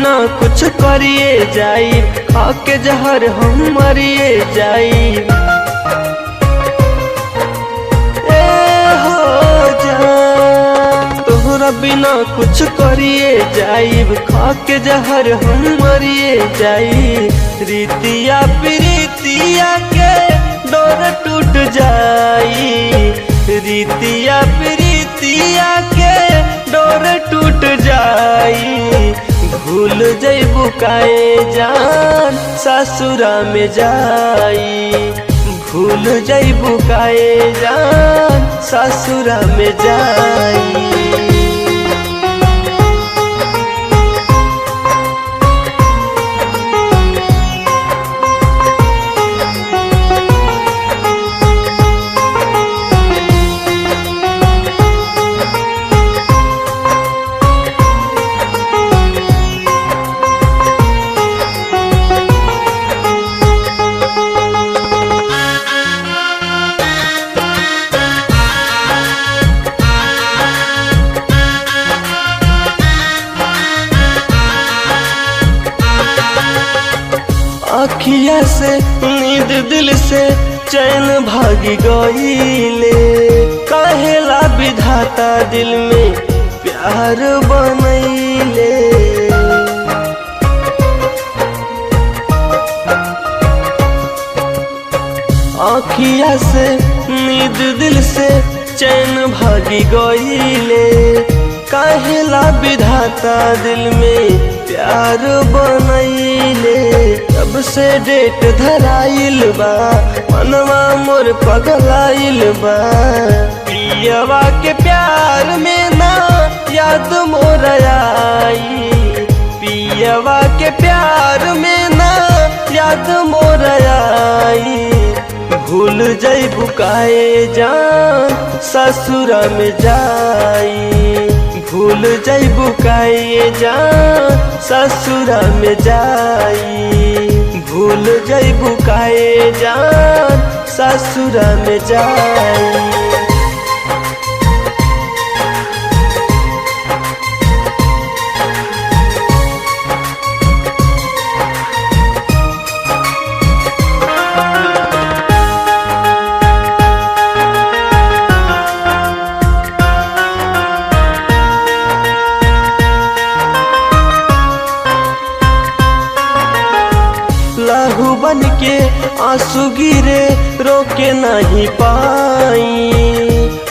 बिना कुछ करिए जाई, खाके जहर हम मरिए जाई। हो जान तोहरा बिना कुछ करिए जाई, खाके जहर हम मरिए जाई। रीतिया प्रीतिया के डोर टूट जाई, रीतिया प्रीतिया के डोर टूट जाई। भूल जइबू काए जान ससुरा में जाई, भूल जइबू काए जान ससुरा में जाई। अखिया से नींद दिल से चैन भागी गईले, कहेला विधाता दिल में प्यार बनैले। अखिया से नींद दिल से चैन भागी गईले, कहेला विधाता दिल में प्यार बनैले। तब से डेट धराइल बा, मनवा मोर पगलाइल बा। पियवा के प्यार में ना याद मोर आई, पियवा के प्यार में ना याद मोर आई। भूल जइबू काए जान ससुरा में जाई, भूल जइबू काए जान ससुरा में जाई। भूल जइबू काए जान ससुरा में जाई। लहू बन के आंसू गिरे रोके नहीं पाई,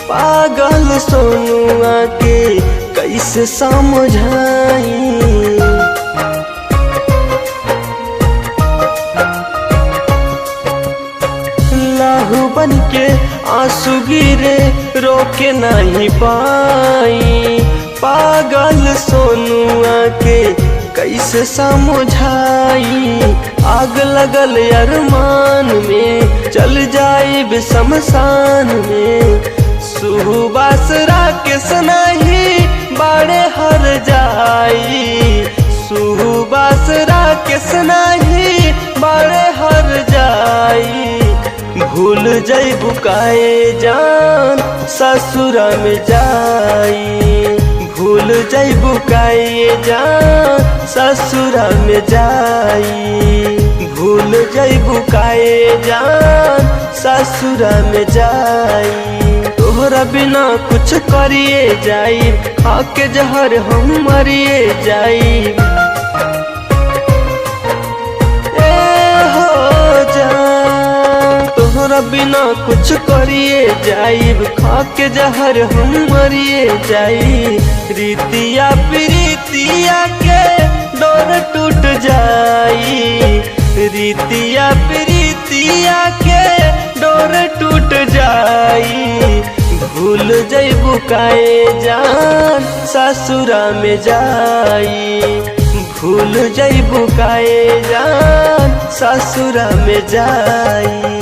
पागल सोनुआ के कैसे समझाई। लहू बन के आंसू गिरे रोके नहीं पाई, पागल सोनुआ के कैसे समझाई। आग लगल अरमान में चल जाई शमशान में, सुबास राकेश नहीं बाड़े हर जाई, सुबास राकेश नहीं बाड़े हर जाई। भूल जइबू काए जान ससुरा में जाई, भूल जइबू काए जान ससुरा में जाई। भूल जइबू काए जान ससुरा में जाई। तोहरा बिना कुछ करिए जाई, खाके जहर हम मरिए जाई। हो जान तोहरा बिना कुछ करिए जाई, खाके जहर हम मरिए जाई। रीतिया प्रीतिया के डोर टूट जाई, रीतिया प्रीतिया के डोर टूट जाई। भूल जइबू काए जान ससुरा में जाई, भूल जइबू काए जान ससुरा में जाई।